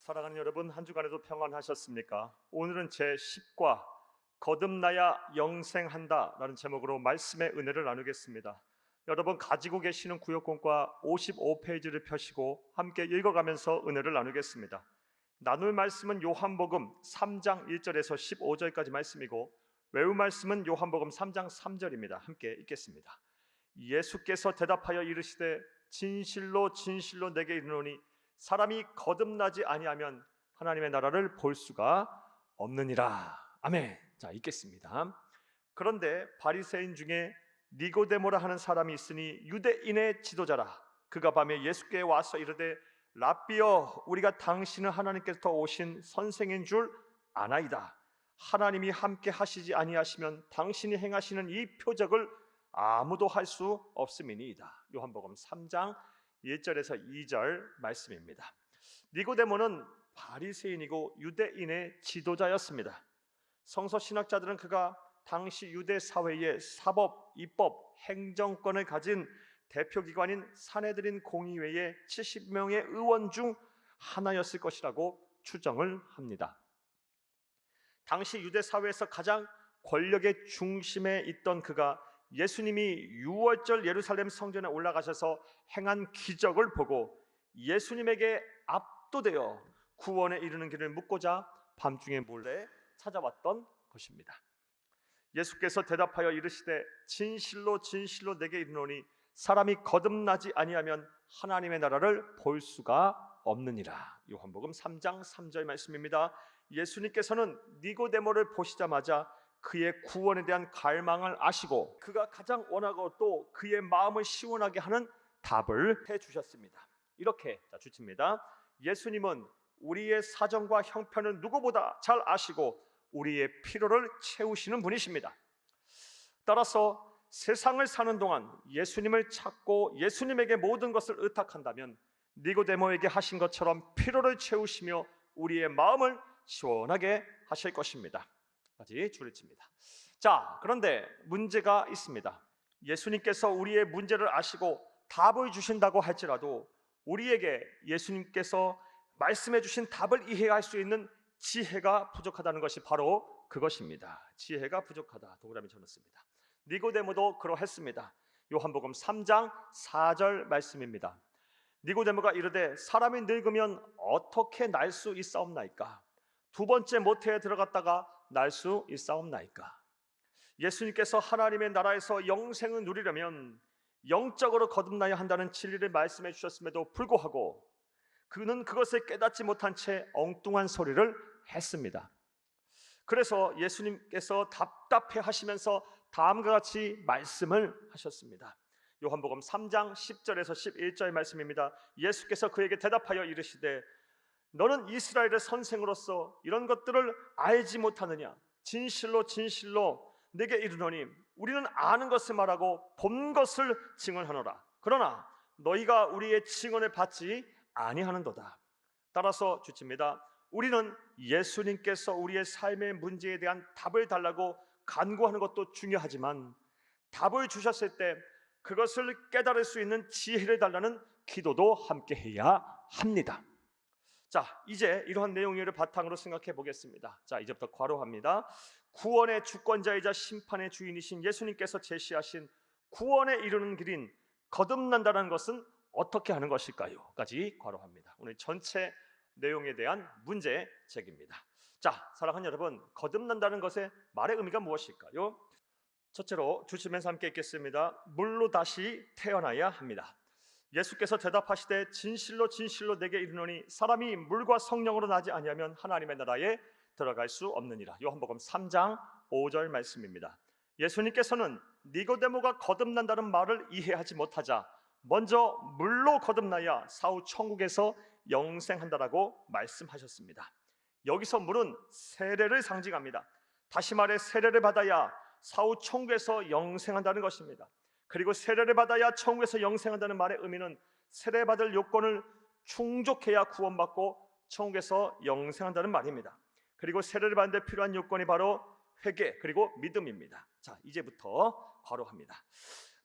사랑하는 여러분, 한 주간에도 평안하셨습니까? 오늘은 제10과 거듭나야 영생한다 라는 제목으로 말씀의 은혜를 나누겠습니다. 여러분 가지고 계시는 구역권과 55페이지를 펴시고 함께 읽어가면서 은혜를 나누겠습니다. 나눌 말씀은 요한복음 3장 1절에서 15절까지 말씀이고 외울 말씀은 요한복음 3장 3절입니다. 함께 읽겠습니다. 예수께서 대답하여 이르시되 진실로 진실로 내게 이르노니 사람이 거듭나지 아니하면 하나님의 나라를 볼 수가 없느니라. 아멘. 자, 읽겠습니다. 그런데 바리새인 중에 니고데모라 하는 사람이 있으니 유대인의 지도자라. 그가 밤에 예수께 와서 이르되 랍비여, 우리가 당신은 하나님께서 오신 선생인 줄 아나이다. 하나님이 함께 하시지 아니하시면 당신이 행하시는 이 표적을 아무도 할 수 없음이니이다. 요한복음 3장 1절에서 2절 말씀입니다. 니고데모는 바리새인이고 유대인의 지도자였습니다. 성서 신학자들은 그가 당시 유대 사회의 사법, 입법, 행정권을 가진 대표기관인 사내들인 공의회의 70명의 의원 중 하나였을 것이라고 추정을 합니다. 당시 유대 사회에서 가장 권력의 중심에 있던 그가 예수님이 6월절 예루살렘 성전에 올라가셔서 행한 기적을 보고 예수님에게 압도되어 구원에 이르는 길을 묻고자 밤중에 몰래 찾아왔던 것입니다. 예수께서 대답하여 이르시되 진실로 진실로 내게 이르노니 사람이 거듭나지 아니하면 하나님의 나라를 볼 수가 없느니라. 요한복음 3장 3절 말씀입니다. 예수님께서는 니고데모를 보시자마자 그의 구원에 대한 갈망을 아시고 그가 가장 원하고 또 그의 마음을 시원하게 하는 답을 해주셨습니다. 이렇게 주칩니다. 예수님은 우리의 사정과 형편을 누구보다 잘 아시고 우리의 필요를 채우시는 분이십니다. 따라서 세상을 사는 동안 예수님을 찾고 예수님에게 모든 것을 의탁한다면 니고데모에게 하신 것처럼 필요를 채우시며 우리의 마음을 시원하게 하실 것입니다. 까지 줄을 칩니다. 자, 그런데 문제가 있습니다. 예수님께서 우리의 문제를 아시고 답을 주신다고 할지라도 우리에게 예수님께서 말씀해 주신 답을 이해할 수 있는 지혜가 부족하다는 것이 바로 그것입니다. 지혜가 부족하다. 동그라미 쳐놓습니다. 니고데모도 그러했습니다. 요한복음 3장 4절 말씀입니다. 니고데모가 이르되 사람이 늙으면 어떻게 날 수 있사옵나이까? 두 번째 모태에 들어갔다가 날 수 있사옵나이까? 예수님께서 하나님의 나라에서 영생을 누리려면 영적으로 거듭나야 한다는 진리를 말씀해 주셨음에도 불구하고 그는 그것을 깨닫지 못한 채 엉뚱한 소리를 했습니다. 그래서 예수님께서 답답해 하시면서 다음과 같이 말씀을 하셨습니다. 요한복음 3장 10절에서 11절 말씀입니다. 예수께서 그에게 대답하여 이르시되 너는 이스라엘의 선생으로서 이런 것들을 알지 못하느냐? 진실로 진실로 내게 이르노니 우리는 아는 것을 말하고 본 것을 증언하노라. 그러나 너희가 우리의 증언을 받지 아니하는도다. 따라서 주칩니다. 우리는 예수님께서 우리의 삶의 문제에 대한 답을 달라고 간구하는 것도 중요하지만 답을 주셨을 때 그것을 깨달을 수 있는 지혜를 달라는 기도도 함께 해야 합니다. 자, 이제 이러한 내용을 바탕으로 생각해 보겠습니다. 자, 이제부터 괄호합니다. 구원의 주권자이자 심판의 주인이신 예수님께서 제시하신 구원에 이르는 길인 거듭난다는 것은 어떻게 하는 것일까요? 까지 괄호합니다. 오늘 전체 내용에 대한 문제제기입니다. 자, 사랑하는 여러분, 거듭난다는 것의 말의 의미가 무엇일까요? 첫째로 주시면서 함께 읽겠습니다. 물로 다시 태어나야 합니다. 예수께서 대답하시되 진실로 진실로 내게 이르노니 사람이 물과 성령으로 나지 아니하면 하나님의 나라에 들어갈 수 없느니라. 요한복음 3장 5절 말씀입니다. 예수님께서는 니고데모가 거듭난다는 말을 이해하지 못하자 먼저 물로 거듭나야 사후 천국에서 영생한다라고 말씀하셨습니다. 여기서 물은 세례를 상징합니다. 다시 말해 세례를 받아야 사후 천국에서 영생한다는 것입니다. 그리고 세례를 받아야 천국에서 영생한다는 말의 의미는 세례받을 요건을 충족해야 구원받고 천국에서 영생한다는 말입니다. 그리고 세례를 받는 데 필요한 요건이 바로 회개 그리고 믿음입니다. 자, 이제부터 괄호합니다.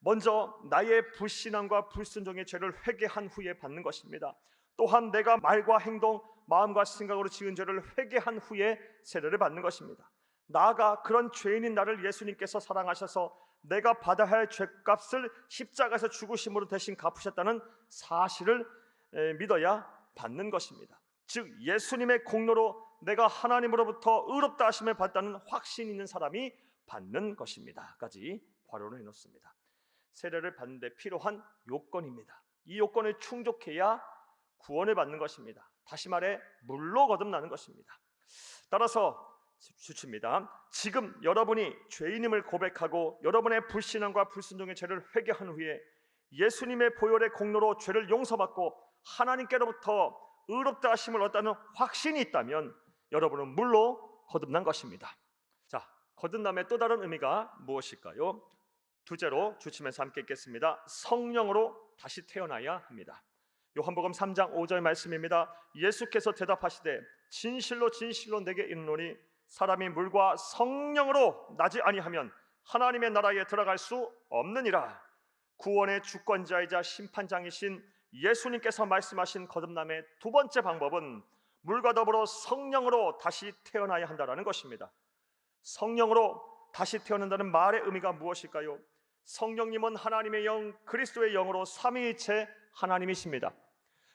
먼저 나의 불신앙과 불순종의 죄를 회개한 후에 받는 것입니다. 또한 내가 말과 행동, 마음과 생각으로 지은 죄를 회개한 후에 세례를 받는 것입니다. 나아가 그런 죄인인 나를 예수님께서 사랑하셔서 내가 받아야 할 죄값을 십자가에서 죽으심으로 대신 갚으셨다는 사실을 믿어야 받는 것입니다. 즉 예수님의 공로로 내가 하나님으로부터 의롭다 하심을 받다는 확신 있는 사람이 받는 것입니다 까지 괄호를 해놓습니다. 세례를 받는 데 필요한 요건입니다. 이 요건을 충족해야 구원을 받는 것입니다. 다시 말해 물로 거듭나는 것입니다. 따라서 주춥니다. 지금 여러분이 죄인임을 고백하고 여러분의 불신앙과 불순종의 죄를 회개한 후에 예수님의 보혈의 공로로 죄를 용서받고 하나님께로부터 의롭다 하심을 얻다는 확신이 있다면 여러분은 물로 거듭난 것입니다. 자, 거듭남의 또 다른 의미가 무엇일까요? 두째로 주침에서 함께 읽겠습니다. 성령으로 다시 태어나야 합니다. 요한복음 3장 5절 말씀입니다. 예수께서 대답하시되 진실로 진실로 내게 이르노니 사람이 물과 성령으로 나지 아니하면 하나님의 나라에 들어갈 수 없느니라. 구원의 주권자이자 심판장이신 예수님께서 말씀하신 거듭남의 두 번째 방법은 물과 더불어 성령으로 다시 태어나야 한다는 것입니다. 성령으로 다시 태어난다는 말의 의미가 무엇일까요? 성령님은 하나님의 영, 그리스도의 영으로 삼위일체 하나님이십니다.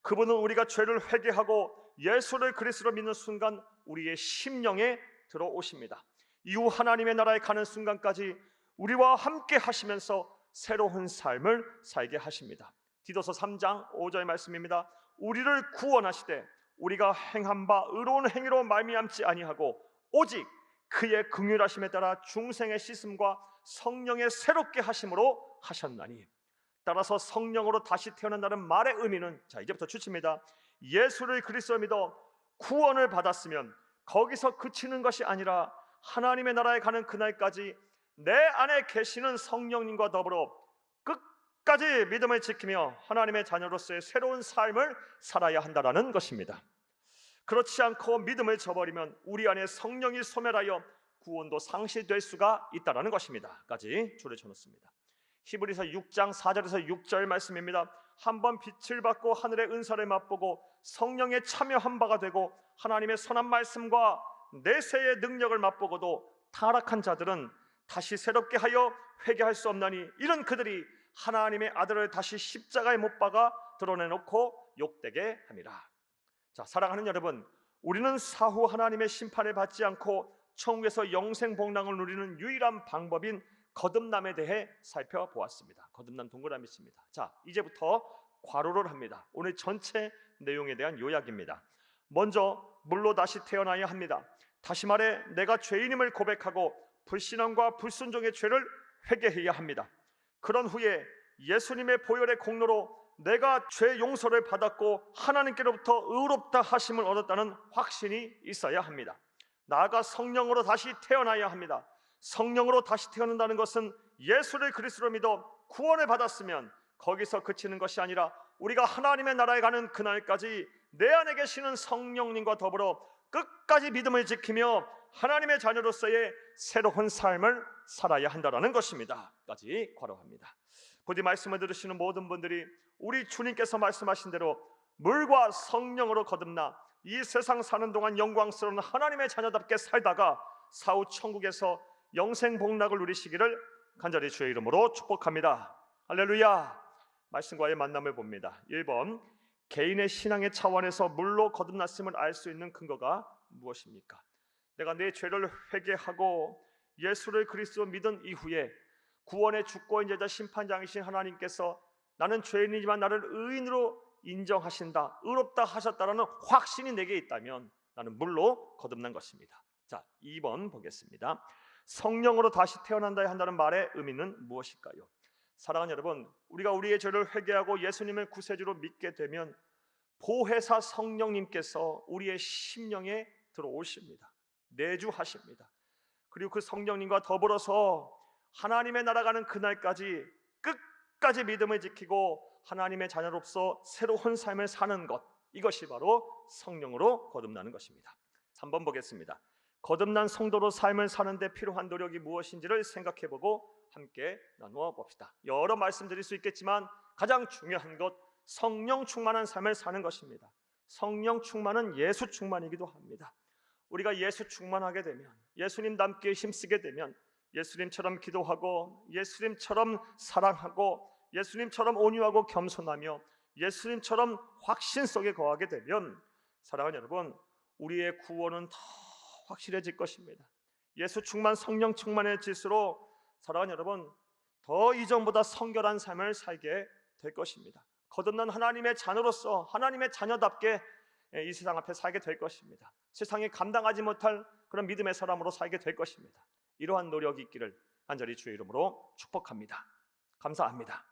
그분은 우리가 죄를 회개하고 예수를 그리스도로 믿는 순간 우리의 심령에 들어오십니다. 이후 하나님의 나라에 가는 순간까지 우리와 함께 하시면서 새로운 삶을 살게 하십니다. 디도서 3장 5절 말씀입니다. 우리를 구원하시되 우리가 행한 바 의로운 행위로 말미암지 아니하고 오직 그의 긍휼하심에 따라 중생의 씻음과 성령의 새롭게 하심으로 하셨나니. 따라서 성령으로 다시 태어난다는 말의 의미는, 자 이제부터 주칩니다. 예수를 그리스도로 믿어 구원을 받았으면 거기서 그치는 것이 아니라 하나님의 나라에 가는 그날까지 내 안에 계시는 성령님과 더불어 끝까지 믿음을 지키며 하나님의 자녀로서의 새로운 삶을 살아야 한다는 것입니다. 그렇지 않고 믿음을 저버리면 우리 안에 성령이 소멸하여 구원도 상실될 수가 있다는 것입니다 까지 줄을 쳐놓습니다. 히브리서 6장 4절에서 6절 말씀입니다. 한번 빛을 받고 하늘의 은사를 맛보고 성령에 참여한 바가 되고 하나님의 선한 말씀과 내세의 능력을 맛보고도 타락한 자들은 다시 새롭게 하여 회개할 수 없나니 이런 그들이 하나님의 아들을 다시 십자가에 못 박아 드러내놓고 욕되게 함이라. 자, 사랑하는 여러분, 우리는 사후 하나님의 심판을 받지 않고 천국에서 영생 복락을 누리는 유일한 방법인 거듭남에 대해 살펴보았습니다. 거듭남 동그라미 칩니다. 자, 이제부터 괄호를 합니다. 오늘 전체 내용에 대한 요약입니다. 먼저 물로 다시 태어나야 합니다. 다시 말해 내가 죄인임을 고백하고 불신앙과 불순종의 죄를 회개해야 합니다. 그런 후에 예수님의 보혈의 공로로 내가 죄 용서를 받았고 하나님께로부터 의롭다 하심을 얻었다는 확신이 있어야 합니다. 나아가 성령으로 다시 태어나야 합니다. 성령으로 다시 태어난다는 것은 예수를 그리스도로 믿어 구원을 받았으면 거기서 그치는 것이 아니라 우리가 하나님의 나라에 가는 그날까지 내 안에 계시는 성령님과 더불어 끝까지 믿음을 지키며 하나님의 자녀로서의 새로운 삶을 살아야 한다는 것입니다 까지 괄호합니다. 부디 말씀을 들으시는 모든 분들이 우리 주님께서 말씀하신 대로 물과 성령으로 거듭나 이 세상 사는 동안 영광스러운 하나님의 자녀답게 살다가 사후 천국에서 영생 복락을 누리시기를 간절히 주의 이름으로 축복합니다. 할렐루야. 말씀과의 만남을 봅니다. 1번, 개인의 신앙의 차원에서 물로 거듭났음을 알 수 있는 근거가 무엇입니까? 내가 내 죄를 회개하고 예수를 그리스도 믿은 이후에 구원의 주권자이자 심판장이신 하나님께서 나는 죄인이지만 나를 의인으로 인정하신다, 의롭다 하셨다라는 확신이 내게 있다면 나는 물로 거듭난 것입니다. 자, 2번 보겠습니다. 성령으로 다시 태어난다 한다는 말의 의미는 무엇일까요? 사랑하는 여러분, 우리가 우리의 죄를 회개하고 예수님을 구세주로 믿게 되면 보혜사 성령님께서 우리의 심령에 들어오십니다. 내주하십니다. 그리고 그 성령님과 더불어서 하나님의 나라 가는 그날까지 끝까지 믿음을 지키고 하나님의 자녀로서 새로운 삶을 사는 것, 이것이 바로 성령으로 거듭나는 것입니다. 3번 보겠습니다. 거듭난 성도로 삶을 사는데 필요한 노력이 무엇인지를 생각해보고 함께 나누어 봅시다. 여러 말씀드릴 수 있겠지만 가장 중요한 것, 성령 충만한 삶을 사는 것입니다. 성령 충만은 예수 충만이기도 합니다. 우리가 예수 충만하게 되면, 예수님 닮게 힘쓰게 되면, 예수님처럼 기도하고 예수님처럼 사랑하고 예수님처럼 온유하고 겸손하며 예수님처럼 확신 속에 거하게 되면, 사랑하는 여러분, 우리의 구원은 더 확실해질 것입니다. 예수 충만, 성령 충만해질수록 사랑하는 여러분, 더 이전보다 성결한 삶을 살게 될 것입니다. 거듭난 하나님의 자녀로서 하나님의 자녀답게 이 세상 앞에 살게 될 것입니다. 세상이 감당하지 못할 그런 믿음의 사람으로 살게 될 것입니다. 이러한 노력이 있기를 간절히 주의 이름으로 축복합니다. 감사합니다.